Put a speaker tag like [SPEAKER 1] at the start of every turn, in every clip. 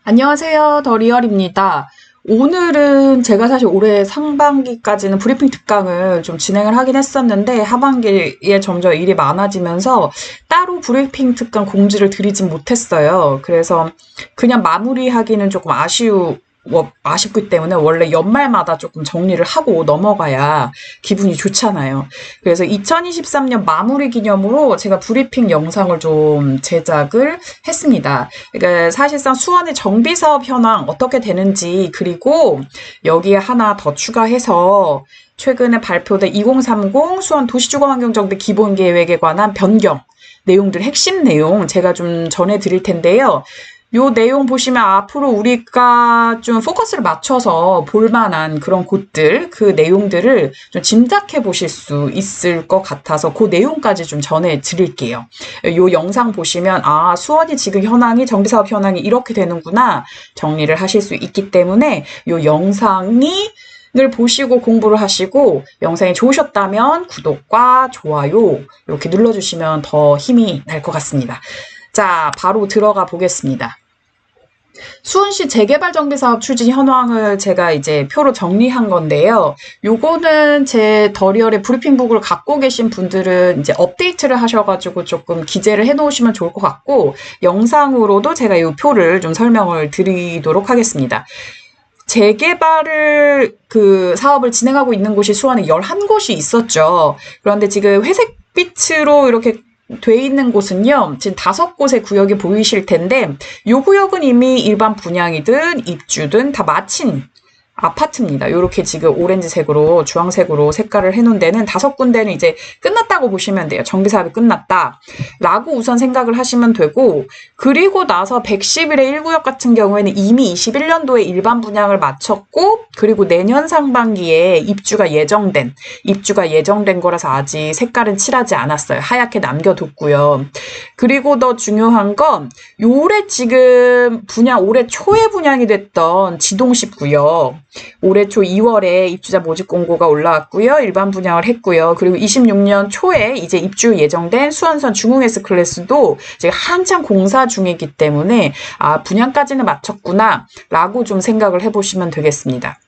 [SPEAKER 1] 안녕하세요. 더리얼입니다. 오늘은 제가 사실 올해 상반기까지는 브리핑 특강을 좀 진행을 하긴 했었는데 하반기에 점점 일이 많아지면서 따로 브리핑 특강 공지를 드리진 못했어요. 그래서 그냥 마무리하기는 조금 아쉽기 때문에 원래 연말마다 조금 정리를 하고 넘어가야 기분이 좋잖아요. 그래서 2023년 마무리 기념으로 제가 브리핑 영상을 좀 제작을 했습니다. 그러니까 사실상 수원의 정비사업 현황 어떻게 되는지, 그리고 여기에 하나 더 추가해서 최근에 발표된 2030 수원 도시주거환경정비 기본계획에 관한 변경 내용들, 핵심 내용 제가 좀 전해드릴 텐데요. 요 내용 보시면 앞으로 우리가 좀 포커스를 맞춰서 볼만한 그런 곳들, 그 내용들을 좀 짐작해 보실 수 있을 것 같아서 그 내용까지 좀 전해 드릴게요. 요 영상 보시면 수원이 지금 현황이, 정비사업 현황이 이렇게 되는구나 정리를 하실 수 있기 때문에 요 영상이 늘 보시고 공부를 하시고, 영상이 좋으셨다면 구독과 좋아요 이렇게 눌러주시면 더 힘이 날 것 같습니다. 자, 바로 들어가 보겠습니다. 수원시 재개발 정비 사업 추진 현황을 제가 이제 표로 정리한 건데요. 요거는 제 더리얼의 브리핑북을 갖고 계신 분들은 이제 업데이트를 하셔가지고 조금 기재를 해 놓으시면 좋을 것 같고, 영상으로도 제가 이 표를 좀 설명을 드리도록 하겠습니다. 재개발을 사업을 진행하고 있는 곳이 수원에 11곳이 있었죠. 그런데 지금 회색빛으로 이렇게 돼 있는 곳은요, 지금 5곳의 구역이 보이실 텐데, 요 구역은 이미 일반 분양이든 입주든 다 마친 아파트입니다. 요렇게 지금 오렌지색으로, 주황색으로 색깔을 해놓은 데는 5군데는 이제 끝났다고 보시면 돼요. 정비사업이 끝났다 라고 우선 생각을 하시면 되고, 그리고 나서 111의 1구역 같은 경우에는 이미 21년도에 일반 분양을 마쳤고, 그리고 내년 상반기에 입주가 예정된 거라서 아직 색깔은 칠하지 않았어요. 하얗게 남겨뒀고요. 그리고 더 중요한 건 올해 지금 올해 초에 분양이 됐던 지동십 구역, 올해 초 2월에 입주자 모집 공고가 올라왔고요. 일반 분양을 했고요. 그리고 26년 초에 이제 입주 예정된 수원선 중흥 S클래스도 지금 한창 공사 중이기 때문에 분양까지는 마쳤구나 라고 좀 생각을 해보시면 되겠습니다.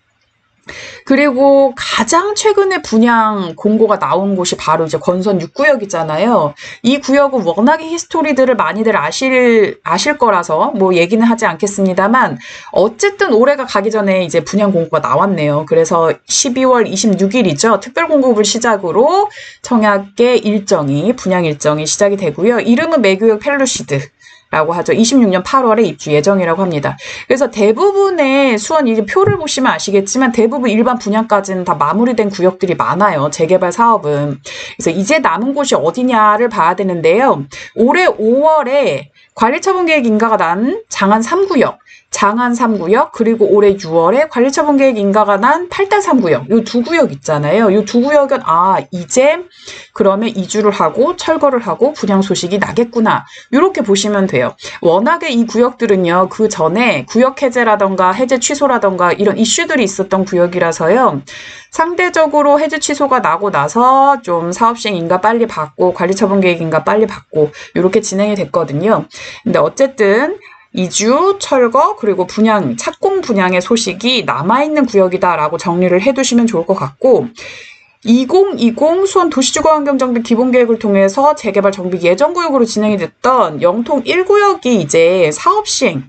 [SPEAKER 1] 그리고 가장 최근에 분양 공고가 나온 곳이 바로 이제 건선 6구역이잖아요. 이 구역은 워낙에 히스토리들을 많이들 아실 거라서 뭐 얘기는 하지 않겠습니다만, 어쨌든 올해가 가기 전에 이제 분양 공고가 나왔네요. 그래서 12월 26일이죠. 특별 공급을 시작으로 청약의 분양 일정이 시작이 되고요. 이름은 매교역 펠루시드 라고 하죠. 26년 8월에 입주 예정이라고 합니다. 그래서 대부분의 수원 이제 표를 보시면 아시겠지만 대부분 일반 분양까지는 다 마무리된 구역들이 많아요. 재개발 사업은. 그래서 이제 남은 곳이 어디냐를 봐야 되는데요. 올해 5월에 관리처분계획 인가가 난 장안 3구역, 그리고 올해 6월에 관리처분계획 인가가 난 8단 3구역, 요 두 구역 있잖아요. 요 두 구역은 이제 그러면 이주를 하고 철거를 하고 분양 소식이 나겠구나, 이렇게 보시면 돼요. 워낙에 이 구역들은요, 그 전에 구역 해제라던가 해제 취소라던가 이런 이슈들이 있었던 구역이라서요, 상대적으로 해제 취소가 나고 나서 좀 사업시행 인가 빨리 받고 관리처분계획 인가 빨리 받고 이렇게 진행이 됐거든요. 근데 어쨌든 이주, 철거, 그리고 착공 분양의 소식이 남아있는 구역이다라고 정리를 해두시면 좋을 것 같고, 2020 수원 도시주거환경정비 기본계획을 통해서 재개발 정비 예정구역으로 진행이 됐던 영통 1구역이 이제 사업시행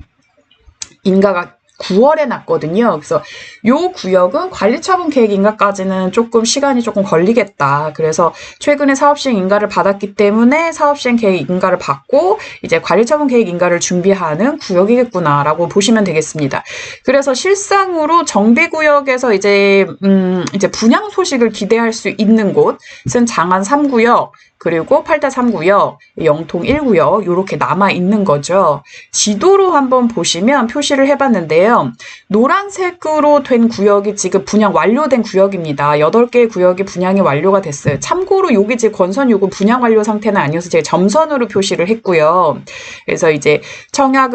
[SPEAKER 1] 인가가 9월에 났거든요. 그래서 요 구역은 관리처분 계획 인가까지는 시간이 조금 걸리겠다. 그래서 최근에 사업시행 인가를 받았기 때문에 사업시행 계획 인가를 받고 이제 관리처분 계획 인가를 준비하는 구역이겠구나라고 보시면 되겠습니다. 그래서 실상으로 정비구역에서 이제 분양 소식을 기대할 수 있는 곳은 장안 3구역, 그리고 8단 3구역, 영통 1구역 이렇게 남아있는 거죠. 지도로 한번 보시면 표시를 해봤는데요. 노란색으로 된 구역이 지금 분양 완료된 구역입니다. 8개의 구역이 분양이 완료가 됐어요. 참고로 여기 지금 건선 6은 분양 완료 상태는 아니어서 제가 점선으로 표시를 했고요. 그래서 이제 청약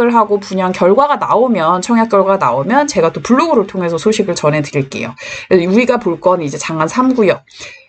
[SPEAKER 1] 결과가 나오면 제가 또 블로그를 통해서 소식을 전해드릴게요. 우리가 볼 건 이제 장안 3구역.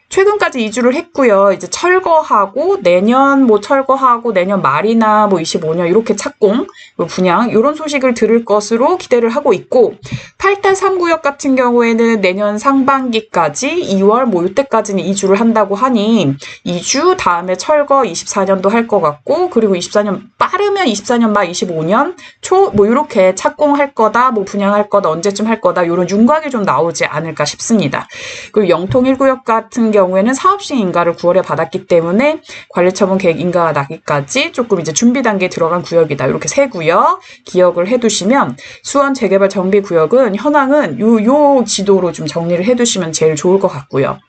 [SPEAKER 1] 최근까지 이주를 했고요. 이제 철거하고 내년 철거하고 내년 말이나 25년 이렇게 착공, 분양 이런 소식을 들을 것으로 기대를 하고 있고 8탈 3구역 같은 경우에는 내년 상반기까지 2월 이때까지는 이주를 한다고 하니 이주 다음에 철거 24년도 할 것 같고 그리고 24년 빠르면 24년 말 25년 초 이렇게 착공할 거다 분양할 거다 언제쯤 할 거다 이런 윤곽이 좀 나오지 않을까 싶습니다. 그리고 영통 1구역 같은 경우에는 사업시행 인가를 9월에 받았기 때문에 관리처분 계획 인가가 나기까지 조금 이제 준비 단계에 들어간 구역이다. 이렇게 세 구역 기억을 해두시면 수원 재개발 정비 구역은 현황은 요 지도로 좀 정리를 해두시면 제일 좋을 것 같고요.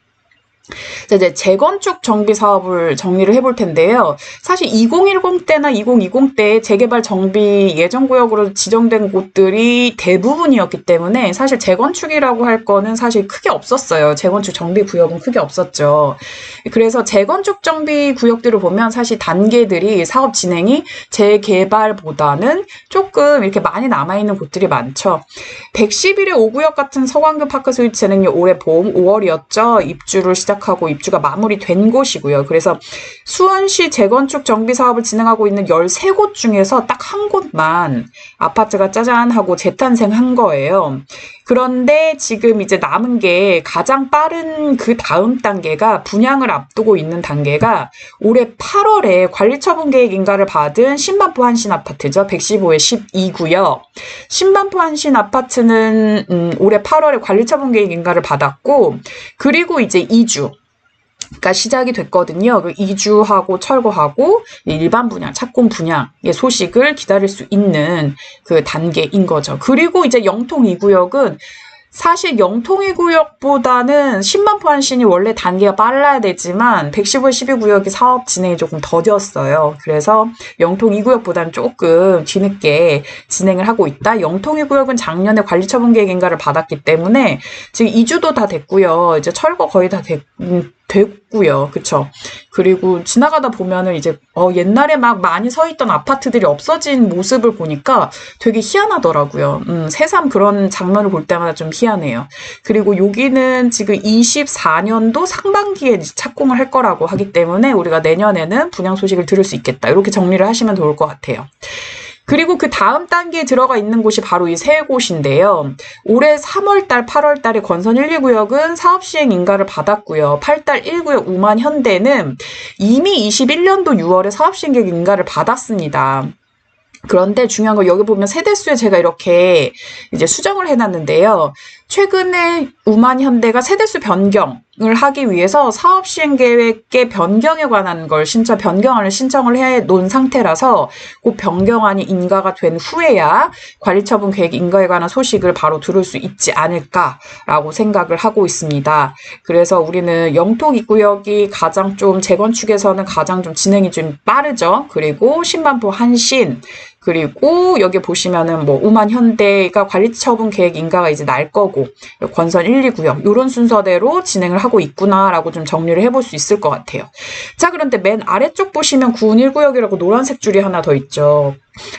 [SPEAKER 1] 이제 재건축 정비 사업을 정리를 해볼 텐데요. 사실 2010 때나 2020 때 재개발 정비 예정구역으로 지정된 곳들이 대부분이었기 때문에 사실 재건축이라고 할 거는 사실 크게 없었어요. 재건축 정비 구역은 크게 없었죠. 그래서 재건축 정비 구역들을 보면 사실 단계들이 사업 진행이 재개발보다는 조금 이렇게 많이 남아있는 곳들이 많죠. 111의 5구역 같은 서광교 파크 스위츠는 올해 봄 5월이었죠. 입주를 하고 입주가 마무리된 곳이고요. 그래서 수원시 재건축 정비 사업을 진행하고 있는 13곳 중에서 딱 한 곳만 아파트가 짜잔 하고 재탄생한 거예요. 그런데 지금 이제 남은 게 가장 빠른 그 다음 단계가 분양을 앞두고 있는 단계가 올해 8월에 관리처분 계획 인가를 받은 신반포 한신 아파트죠. 115의 12구요. 신반포 한신 아파트는 올해 8월에 관리처분 계획 인가를 받았고 그리고 이제 이주 가 시작이 됐거든요. 이주하고 철거하고 일반 분양, 착공 분양의 소식을 기다릴 수 있는 그 단계인 거죠. 그리고 이제 영통 2구역은 사실 영통 2구역보다는 신반포 한신이 원래 단계가 빨라야 되지만 115, 12구역이 사업 진행이 조금 더뎠어요. 그래서 영통 2구역보다는 조금 뒤늦게 진행을 하고 있다. 영통 2구역은 작년에 관리처분 계획 인가를 받았기 때문에 지금 이주도 다 됐고요. 이제 철거 거의 다 됐고요. 그쵸? 그리고 지나가다 보면은 이제 옛날에 막 많이 서 있던 아파트들이 없어진 모습을 보니까 되게 희한하더라고요. 새삼 그런 장면을 볼 때마다 좀 희한해요. 그리고 여기는 지금 24년도 상반기에 착공을 할 거라고 하기 때문에 우리가 내년에는 분양 소식을 들을 수 있겠다. 이렇게 정리를 하시면 좋을 것 같아요. 그리고 그 다음 단계에 들어가 있는 곳이 바로 이 세 곳인데요. 올해 3월달, 8월달에 건선 1, 2구역은 사업시행 인가를 받았고요. 8달 1구역 우만 현대는 이미 21년도 6월에 사업시행 계획 인가를 받았습니다. 그런데 중요한 건 여기 보면 세대수에 제가 이렇게 이제 수정을 해놨는데요. 최근에 우만 현대가 세대수 변경을 하기 위해서 사업 시행 계획의 변경에 관한 걸 변경안을 신청을 해 놓은 상태라서 그 변경안이 인가가 된 후에야 관리처분 계획 인가에 관한 소식을 바로 들을 수 있지 않을까라고 생각을 하고 있습니다. 그래서 우리는 영통 2구역이 가장 좀 재건축에서는 가장 좀 진행이 좀 빠르죠. 그리고 신반포 한신 그리고 여기 보시면은 우만 현대가 관리처분 계획 인가가 이제 날 거고 건선 1, 2구역 이런 순서대로 진행을 하고 있구나라고 좀 정리를 해볼 수 있을 것 같아요. 자, 그런데 맨 아래쪽 보시면 구은 1구역이라고 노란색 줄이 하나 더 있죠.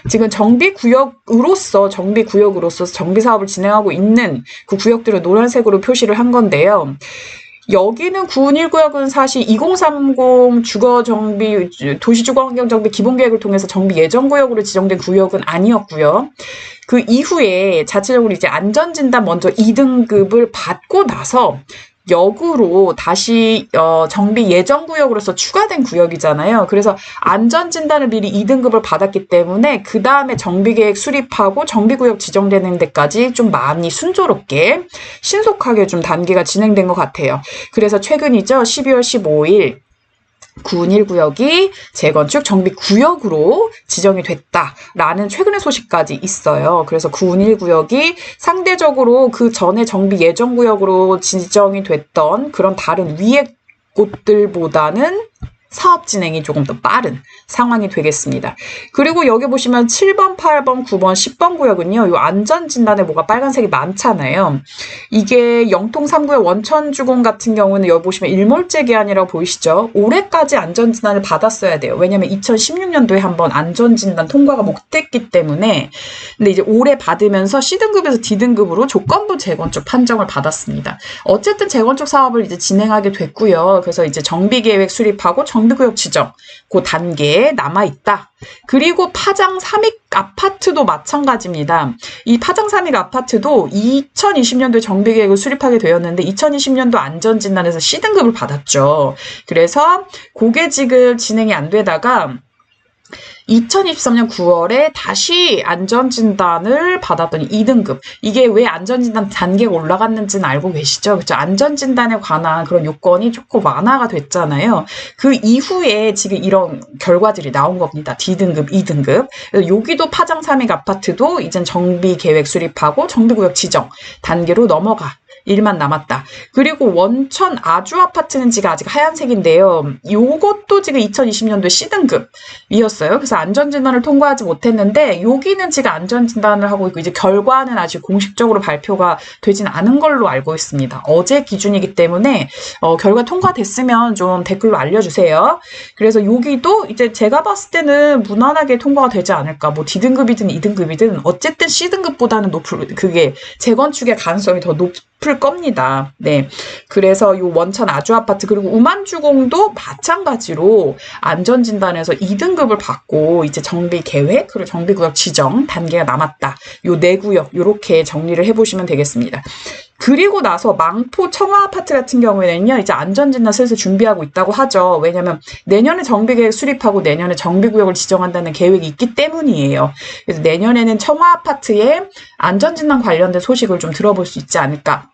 [SPEAKER 1] 지금 정비구역으로서 정비 사업을 진행하고 있는 그 구역들을 노란색으로 표시를 한 건데요. 여기는 구은 1구역은 사실 2030 주거정비, 도시주거환경정비 기본계획을 통해서 정비 예정구역으로 지정된 구역은 아니었고요. 그 이후에 자체적으로 이제 안전진단 먼저 2등급을 받고 나서 역으로 다시 정비 예정구역으로서 추가된 구역이잖아요. 그래서 안전진단을 미리 2등급을 받았기 때문에 그 다음에 정비계획 수립하고 정비구역 지정되는 데까지 좀 많이 순조롭게 신속하게 좀 단계가 진행된 것 같아요. 그래서 최근이죠. 12월 15일 구은 1구역이 재건축 정비구역으로 지정이 됐다라는 최근의 소식까지 있어요. 그래서 구은 1구역이 상대적으로 그 전에 정비 예정구역으로 지정이 됐던 그런 다른 위의 곳들보다는 사업 진행이 조금 더 빠른 상황이 되겠습니다. 그리고 여기 보시면 7번, 8번, 9번, 10번 구역은요. 이 안전진단에 뭐가 빨간색이 많잖아요. 이게 영통 3구역 원천주공 같은 경우는 여기 보시면 일몰제 기한이라고 보이시죠? 올해까지 안전진단을 받았어야 돼요. 왜냐면 2016년도에 한번 안전진단 통과가 못 됐기 때문에. 근데 이제 올해 받으면서 C등급에서 D등급으로 조건부 재건축 판정을 받았습니다. 어쨌든 재건축 사업을 이제 진행하게 됐고요. 그래서 이제 정비계획 수립하고 정비구역 지정 그 단계에 남아있다. 그리고 파장 3익 아파트도 마찬가지입니다. 이 파장 3익 아파트도 2020년도에 정비계획을 수립하게 되었는데 2020년도 안전진단에서 C등급을 받았죠. 그래서 그게 지금 진행이 안 되다가 2023년 9월에 다시 안전진단을 받았더니 2등급. 이게 왜 안전진단 단계가 올라갔는지는 알고 계시죠? 그렇죠? 안전진단에 관한 그런 요건이 조금 완화가 됐잖아요. 그 이후에 지금 이런 결과들이 나온 겁니다. D등급, 2등급. 여기도 파장 3익 아파트도 이젠 정비계획 수립하고 정비구역 지정 단계로 넘어가. 일만 남았다. 그리고 원천 아주 아파트는 지금 아직 하얀색인데요. 요것도 지금 2020년도에 C등급이었어요. 그래서 안전진단을 통과하지 못했는데 여기는 지금 안전진단을 하고 있고 이제 결과는 아직 공식적으로 발표가 되진 않은 걸로 알고 있습니다. 어제 기준이기 때문에 결과 통과됐으면 좀 댓글로 알려주세요. 그래서 여기도 이제 제가 봤을 때는 무난하게 통과가 되지 않을까. 뭐 D등급이든 2등급이든 어쨌든 C등급보다는 그게 재건축의 가능성이 더 높을 겁니다. 네. 그래서 이 원천 아주 아파트 그리고 우만주공도 마찬가지로 안전진단에서 2등급을 받고 이제 정비 계획 그리고 정비구역 지정 단계가 남았다. 요 네 구역 요렇게 정리를 해보시면 되겠습니다. 그리고 나서 망포 청화 아파트 같은 경우에는요, 이제 안전진단 슬슬 준비하고 있다고 하죠. 왜냐면 내년에 정비계획 수립하고 내년에 정비구역을 지정한다는 계획이 있기 때문이에요. 그래서 내년에는 청화 아파트에 안전진단 관련된 소식을 좀 들어볼 수 있지 않을까.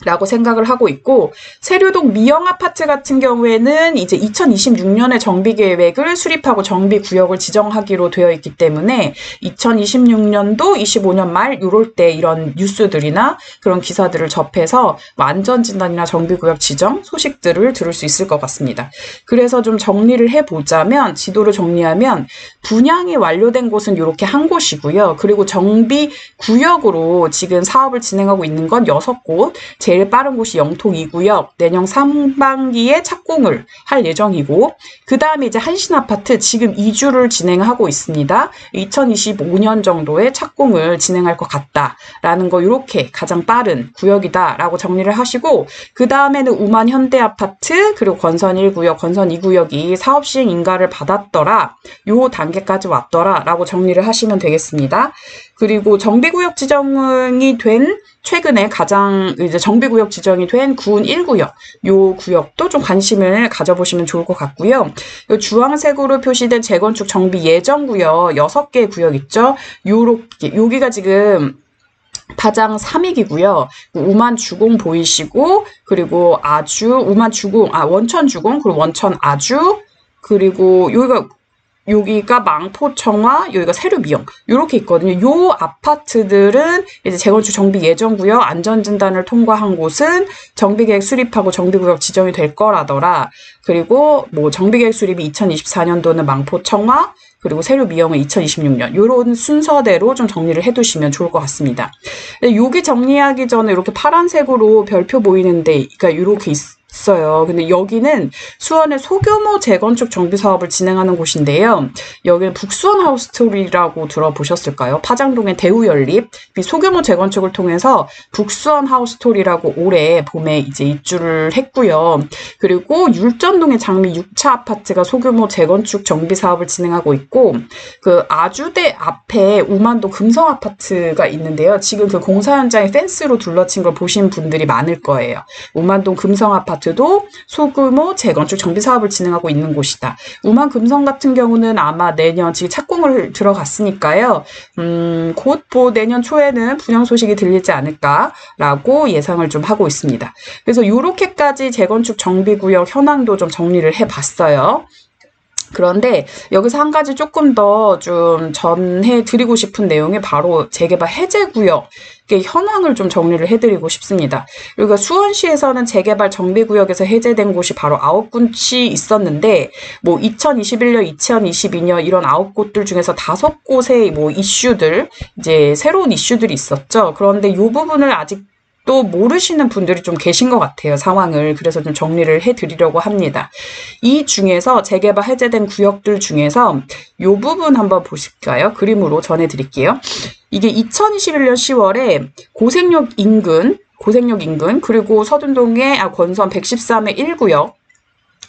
[SPEAKER 1] 라고 생각을 하고 있고 세류동 미영 아파트 같은 경우에는 이제 2026년에 정비계획을 수립하고 정비구역을 지정하기로 되어 있기 때문에 2026년도 25년 말 요럴 때 이런 뉴스들이나 그런 기사들을 접해서 안전진단이나 정비구역 지정 소식들을 들을 수 있을 것 같습니다. 그래서 좀 정리를 해보자면 지도를 정리하면 분양이 완료된 곳은 이렇게 한 곳이고요. 그리고 정비구역으로 지금 사업을 진행하고 있는 건 6곳 제일 빠른 곳이 영통 2구역 내년 상반기에 착공을 할 예정이고 그 다음에 이제 한신아파트 지금 2주를 진행하고 있습니다. 2025년 정도에 착공을 진행할 것 같다라는 거 이렇게 가장 빠른 구역이다라고 정리를 하시고 그 다음에는 우만 현대아파트 그리고 건선 1구역, 건선 2구역이 사업 시행 인가를 받았더라. 요 단계까지 왔더라 라고 정리를 하시면 되겠습니다. 그리고 정비구역 지정이 된 최근에 가장 이제 정비구역 지정이 된 구은 1구역 요 구역도 좀 관심을 가져보시면 좋을 것 같고요. 요 주황색으로 표시된 재건축 정비 예정구역 6개 구역 있죠. 요렇게 여기가 지금 파장 3익이고요. 우만주공 보이시고 그리고 아주 우만주공 원천주공 그리고 원천 아주 그리고 여기가 망포청화, 여기가 세류미영 이렇게 있거든요. 요 아파트들은 이제 재건축 정비 예정구역 안전진단을 통과한 곳은 정비계획 수립하고 정비구역 지정이 될 거라더라. 그리고 뭐 정비계획 수립이 2024년도는 망포청화 그리고 세류미영은 2026년 이런 순서대로 좀 정리를 해두시면 좋을 것 같습니다. 여기 정리하기 전에 이렇게 파란색으로 별표 보이는데 그러니까 이렇게 있어요. 근데 여기는 수원의 소규모 재건축 정비 사업을 진행하는 곳인데요. 여기는 북수원 하우스토리라고 들어보셨을까요? 파장동의 대우연립 소규모 재건축을 통해서 북수원 하우스토리라고 올해 봄에 이제 입주를 했고요. 그리고 율전동의 장미 6차 아파트가 소규모 재건축 정비 사업을 진행하고 있고 그 아주대 앞에 우만동 금성 아파트가 있는데요. 지금 그 공사 현장에 펜스로 둘러친 걸 보신 분들이 많을 거예요. 우만동 금성 아파트도 소규모 재건축 정비 사업을 진행하고 있는 곳이다. 우만 금성 같은 경우는 아마 내년 지금 착공을 들어갔으니까요. 곧 내년 초에는 분양 소식이 들리지 않을까라고 예상을 좀 하고 있습니다. 그래서 이렇게까지 재건축 정비구역 현황도 좀 정리를 해봤어요. 그런데 여기서 한 가지 조금 더 좀 전해드리고 싶은 내용이 바로 재개발 해제구역의 현황을 좀 정리를 해드리고 싶습니다. 그러니까 수원시에서는 재개발 정비구역에서 해제된 곳이 바로 9곳이 있었는데, 뭐 2021년, 2022년 이런 9곳들 중에서 5곳의 뭐 이슈들, 이제 새로운 이슈들이 있었죠. 그런데 이 부분을 아직 또 모르시는 분들이 좀 계신 것 같아요, 상황을. 그래서 좀 정리를 해드리려고 합니다. 이 중에서 재개발 해제된 구역들 중에서 이 부분 한번 보실까요? 그림으로 전해드릴게요. 이게 2021년 10월에 고생역 인근, 그리고 서둔동의 권선 113의 1구역,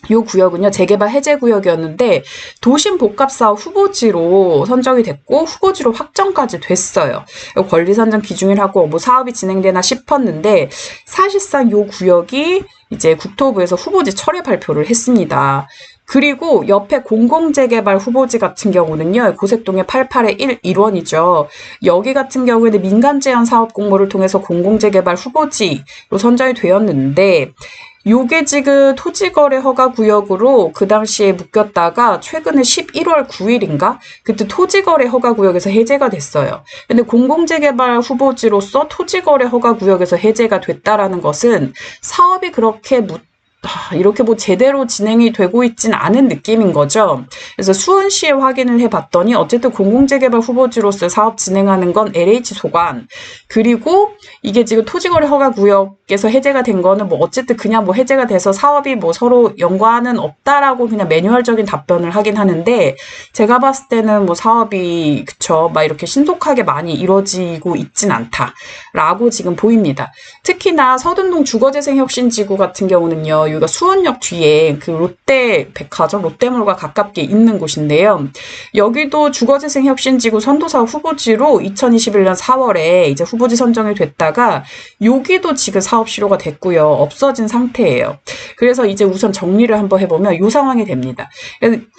[SPEAKER 1] 이 구역은요, 재개발 해제 구역이었는데 도심 복합사업 후보지로 선정이 됐고 후보지로 확정까지 됐어요. 권리 선정 기준이라고 뭐 사업이 진행되나 싶었는데 사실상 이 구역이 이제 국토부에서 후보지 철회 발표를 했습니다. 그리고 옆에 공공재개발 후보지 같은 경우는요, 고색동의 88의 1원이죠. 여기 같은 경우에는 민간제한 사업 공모를 통해서 공공재개발 후보지로 선정이 되었는데, 요게 지금 토지거래 허가구역으로 그 당시에 묶였다가 최근에 11월 9일인가? 그때 토지거래 허가구역에서 해제가 됐어요. 근데 공공재개발 후보지로서 토지거래 허가구역에서 해제가 됐다라는 것은 사업이 그렇게 이렇게 뭐 제대로 진행이 되고 있진 않은 느낌인 거죠. 그래서 수원시에 확인을 해봤더니 어쨌든 공공재개발 후보지로서 사업 진행하는 건 LH소관, 그리고 이게 지금 토지거래 허가구역에서 해제가 된 거는 뭐 어쨌든 그냥 뭐 해제가 돼서 사업이 뭐 서로 연관은 없다라고 그냥 매뉴얼적인 답변을 하긴 하는데, 제가 봤을 때는 뭐 사업이 그쵸 막 이렇게 신속하게 많이 이루어지고 있진 않다라고 지금 보입니다. 특히나 서둔동 주거재생혁신지구 같은 경우는요, 여기가 수원역 뒤에 그 롯데백화점, 롯데몰과 가깝게 있는 곳인데요. 여기도 주거재생혁신지구 선도사업 후보지로 2021년 4월에 이제 후보지 선정이 됐다가 여기도 지금 사업 실효가 됐고요. 없어진 상태예요. 그래서 이제 우선 정리를 한번 해보면 이 상황이 됩니다.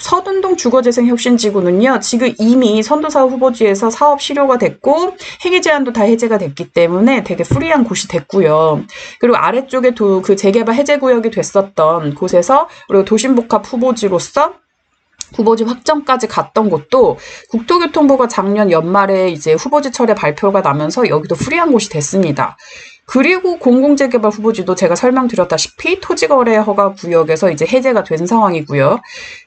[SPEAKER 1] 서둔동 주거재생혁신지구는요, 지금 이미 선도사업 후보지에서 사업 실효가 됐고 행위 제한도 다 해제가 됐기 때문에 되게 프리한 곳이 됐고요. 그리고 아래쪽에 그 재개발 해제구역이 됐었던 곳에서 그리고 도심복합 후보지로서 후보지 확정까지 갔던 곳도 국토교통부가 작년 연말에 이제 후보지 철회 발표가 나면서 여기도 프리한 곳이 됐습니다. 그리고 공공재개발 후보지도 제가 설명드렸다시피 토지거래 허가 구역에서 이제 해제가 된 상황이고요.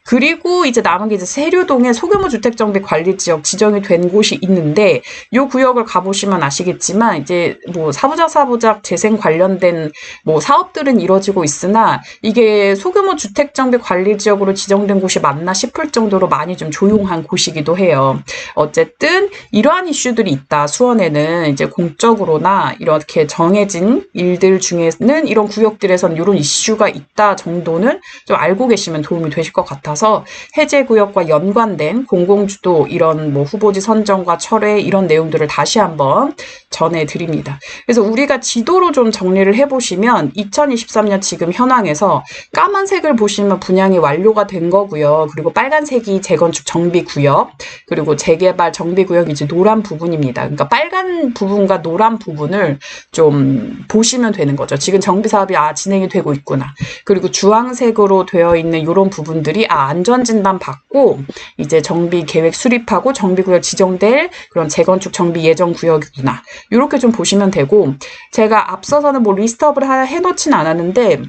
[SPEAKER 1] 그리고 이제 남은 게 이제 세류동의 소규모 주택정비 관리 지역 지정이 된 곳이 있는데, 이 구역을 가보시면 아시겠지만 이제 뭐 사부작 재생 관련된 뭐 사업들은 이루어지고 있으나 이게 소규모 주택정비 관리 지역으로 지정된 곳이 맞나 싶을 정도로 많이 좀 조용한 곳이기도 해요. 어쨌든 이러한 이슈들이 있다. 수원에는 이제 공적으로나 이렇게 정해진 일들 중에는 이런 구역들에서는 이런 이슈가 있다 정도는 좀 알고 계시면 도움이 되실 것 같아서 해제 구역과 연관된 공공주도 이런 뭐 후보지 선정과 철회 이런 내용들을 다시 한번 전해드립니다. 그래서 우리가 지도로 좀 정리를 해보시면 2023년 지금 현황에서 까만색을 보시면 분양이 완료가 된 거고요. 그리고 빨간색이 재건축 정비구역, 그리고 재개발 정비구역이 이제 노란 부분입니다. 그러니까 빨간 부분과 노란 부분을 좀 보시면 되는 거죠. 지금 정비사업이 진행이 되고 있구나. 그리고 주황색으로 되어 있는 이런 부분들이 안전진단 받고 이제 정비계획 수립하고 정비구역 지정될 그런 재건축 정비 예정구역이구나. 이렇게 좀 보시면 되고, 제가 앞서서는 뭐 리스트업을 해놓진 않았는데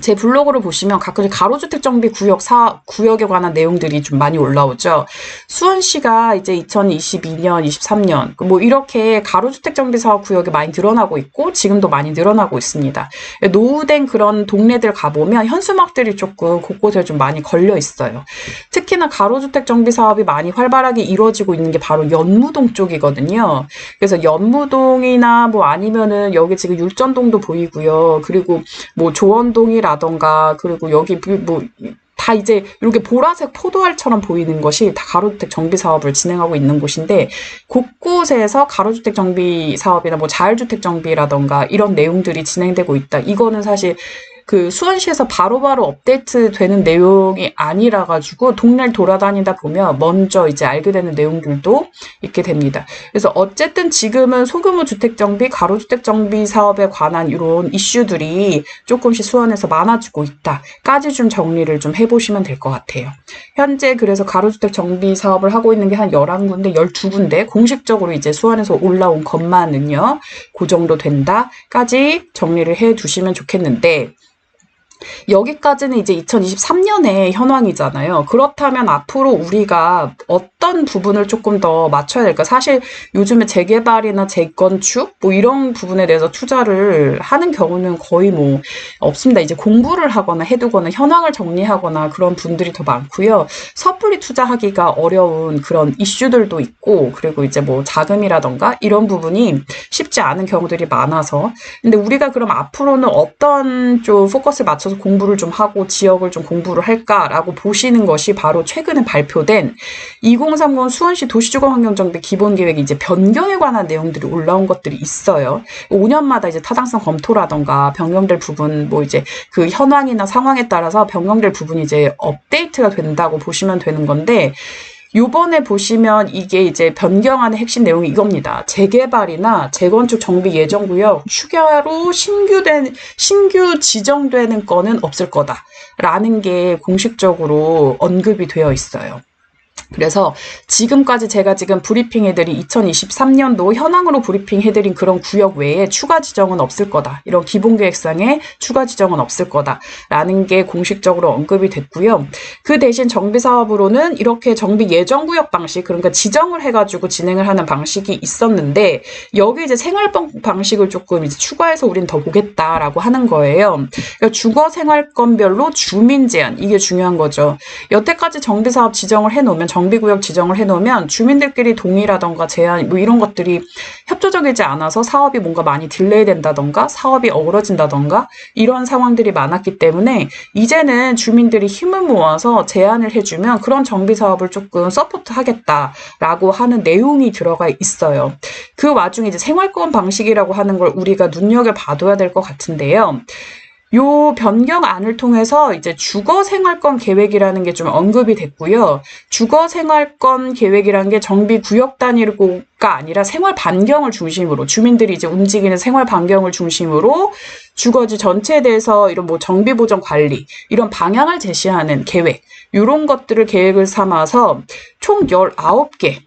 [SPEAKER 1] 제 블로그를 보시면 가끔씩 가로주택 정비 구역에 관한 내용들이 좀 많이 올라오죠. 수원시가 이제 2022년, 23년 뭐 이렇게 가로주택 정비 사업 구역이 많이 늘어나고 있고 지금도 많이 늘어나고 있습니다. 노후된 그런 동네들 가보면 현수막들이 조금 곳곳에 좀 많이 걸려 있어요. 특히나 가로주택 정비 사업이 많이 활발하게 이루어지고 있는 게 바로 연무동 쪽이거든요. 그래서 연무동이나 뭐 아니면은 여기 지금 율전동도 보이고요. 그리고 뭐 조원동이라던가 그리고 여기 뭐 다 이제 이렇게 보라색 포도알처럼 보이는 것이 다 가로주택 정비 사업을 진행하고 있는 곳인데, 곳곳에서 가로주택 정비 사업이나 뭐 자율주택 정비라던가 이런 내용들이 진행되고 있다. 이거는 사실 그 수원시에서 바로바로 업데이트 되는 내용이 아니라 가지고 동네를 돌아다니다 보면 먼저 이제 알게 되는 내용들도 있게 됩니다. 그래서 어쨌든 지금은 소규모 주택 정비, 가로주택 정비 사업에 관한 이런 이슈들이 조금씩 수원에서 많아지고 있다까지 좀 정리를 좀 해보시면 될 것 같아요. 현재 그래서 가로주택 정비 사업을 하고 있는 게 한 11군데, 12군데 공식적으로 이제 수원에서 올라온 것만은요, 그 정도 된다까지 정리를 해 두시면 좋겠는데, 여기까지는 이제 2023년의 현황이잖아요. 그렇다면 앞으로 우리가 어떤 부분을 조금 더 맞춰야 될까? 사실 요즘에 재개발이나 재건축 뭐 이런 부분에 대해서 투자를 하는 경우는 거의 뭐 없습니다. 이제 공부를 하거나 해두거나 현황을 정리하거나 그런 분들이 더 많고요. 섣불리 투자하기가 어려운 그런 이슈들도 있고, 그리고 이제 뭐 자금이라던가 이런 부분이 쉽지 않은 경우들이 많아서, 근데 우리가 그럼 앞으로는 어떤 좀 포커스를 맞춰서 공부를 좀 하고 지역을 좀 공부를 할까라고 보시는 것이 바로 최근에 발표된 2030 수원시 도시주거환경정비 기본계획이 이제 변경에 관한 내용들이 올라온 것들이 있어요. 5년마다 이제 타당성 검토라던가 변경될 부분, 뭐 이제 그 현황이나 상황에 따라서 변경될 부분이 이제 업데이트가 된다고 보시면 되는 건데, 요번에 보시면 이게 이제 변경안의 핵심 내용이 이겁니다. 재개발이나 재건축 정비 예정구역 추가로 신규 지정되는 건은 없을 거다라는 게 공식적으로 언급이 되어 있어요. 그래서 지금까지 제가 지금 브리핑해드린 2023년도 현황으로 브리핑해드린 그런 구역 외에 추가 지정은 없을 거다. 이런 기본계획상에 추가 지정은 없을 거다라는 게 공식적으로 언급이 됐고요. 그 대신 정비사업으로는 이렇게 정비 예정구역 방식, 그러니까 지정을 해가지고 진행을 하는 방식이 있었는데, 여기 이제 생활권 방식을 조금 이제 추가해서 우린 더 보겠다라고 하는 거예요. 그러니까 주거 생활권별로 주민 제한, 이게 중요한 거죠. 여태까지 정비사업 지정을 해놓으면 정비구역 지정을 해놓으면 주민들끼리 동의라던가 제한 뭐 이런 것들이 협조적이지 않아서 사업이 뭔가 많이 딜레이 된다던가 사업이 어우러진다던가 이런 상황들이 많았기 때문에, 이제는 주민들이 힘을 모아서 제안을 해주면 그런 정비 사업을 조금 서포트 하겠다라고 하는 내용이 들어가 있어요. 그 와중에 이제 생활권 방식이라고 하는 걸 우리가 눈여겨봐둬야 될 것 같은데요. 요 변경안을 통해서 이제 주거생활권 계획이라는 게 좀 언급이 됐고요. 주거생활권 계획이라는 게 정비구역 단위가 아니라 생활 반경을 중심으로, 주민들이 이제 움직이는 생활 반경을 중심으로 주거지 전체에 대해서 이런 뭐 정비보전 관리, 이런 방향을 제시하는 계획, 이런 것들을 계획을 삼아서 총 19개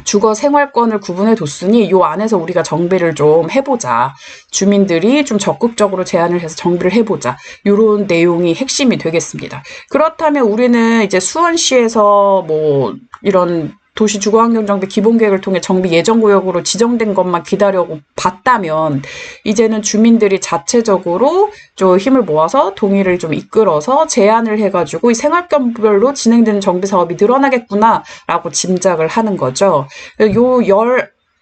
[SPEAKER 1] 주거 생활권을 구분해 뒀으니 요 안에서 우리가 정비를 좀 해보자. 주민들이 좀 적극적으로 제안을 해서 정비를 해보자. 요런 내용이 핵심이 되겠습니다. 그렇다면 우리는 이제 수원시에서 뭐 이런 도시 주거환경정비 기본계획을 통해 정비 예정구역으로 지정된 것만 기다려고 봤다면, 이제는 주민들이 자체적으로 좀 힘을 모아서 동의를 좀 이끌어서 제안을 해가지고 이 생활권별로 진행되는 정비 사업이 늘어나겠구나라고 짐작을 하는 거죠. 요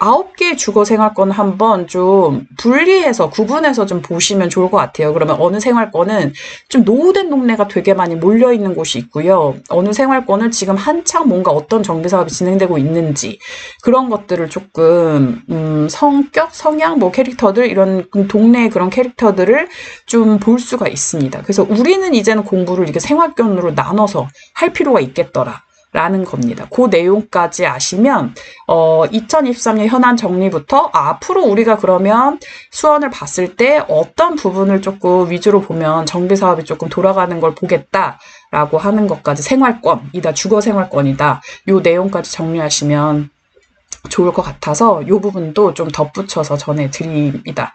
[SPEAKER 1] 19개의 주거 생활권 한번 좀 분리해서 구분해서 좀 보시면 좋을 것 같아요. 그러면 어느 생활권은 좀 노후된 동네가 되게 많이 몰려있는 곳이 있고요. 어느 생활권은 지금 한창 뭔가 어떤 정비 사업이 진행되고 있는지, 그런 것들을 조금 성격, 성향, 뭐 캐릭터들, 이런 동네의 그런 캐릭터들을 좀 볼 수가 있습니다. 그래서 우리는 이제는 공부를 이렇게 생활권으로 나눠서 할 필요가 있겠더라 라는 겁니다. 그 내용까지 아시면 2023년 현안 정리부터 앞으로 우리가 그러면 수원을 봤을 때 어떤 부분을 조금 위주로 보면 정비 사업이 조금 돌아가는 걸 보겠다라고 하는 것까지, 생활권이다, 주거 생활권이다, 요 내용까지 정리하시면 좋을 것 같아서 이 부분도 좀 덧붙여서 전해드립니다.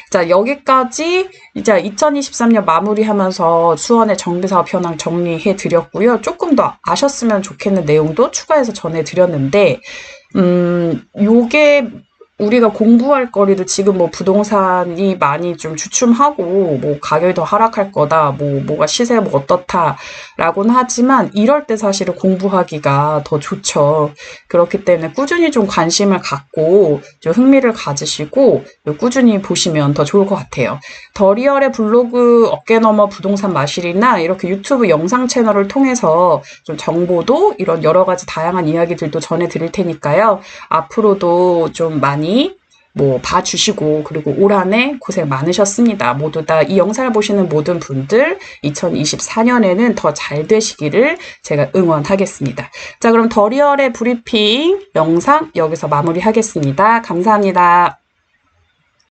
[SPEAKER 1] 자, 여기까지 이제 2023년 마무리하면서 수원의 정비사업 현황 정리해드렸고요. 조금 더 아셨으면 좋겠는 내용도 추가해서 전해드렸는데, 요게 우리가 공부할 거리도 지금 뭐 부동산이 많이 좀 주춤하고 뭐 가격이 더 하락할 거다, 뭐가 시세 뭐 어떻다라고는 하지만, 이럴 때 사실은 공부하기가 더 좋죠. 그렇기 때문에 꾸준히 좀 관심을 갖고 좀 흥미를 가지시고 꾸준히 보시면 더 좋을 것 같아요. 더리얼의 블로그 어깨너머 부동산 마실이나 이렇게 유튜브 영상 채널을 통해서 좀 정보도, 이런 여러 가지 다양한 이야기들도 전해드릴 테니까요. 앞으로도 좀 많이 뭐 봐주시고 그리고 올 한해 고생 많으셨습니다. 모두 다 이 영상을 보시는 모든 분들 2024년에는 더 잘 되시기를 제가 응원하겠습니다. 자, 그럼 더리얼의 브리핑 영상 여기서 마무리하겠습니다. 감사합니다.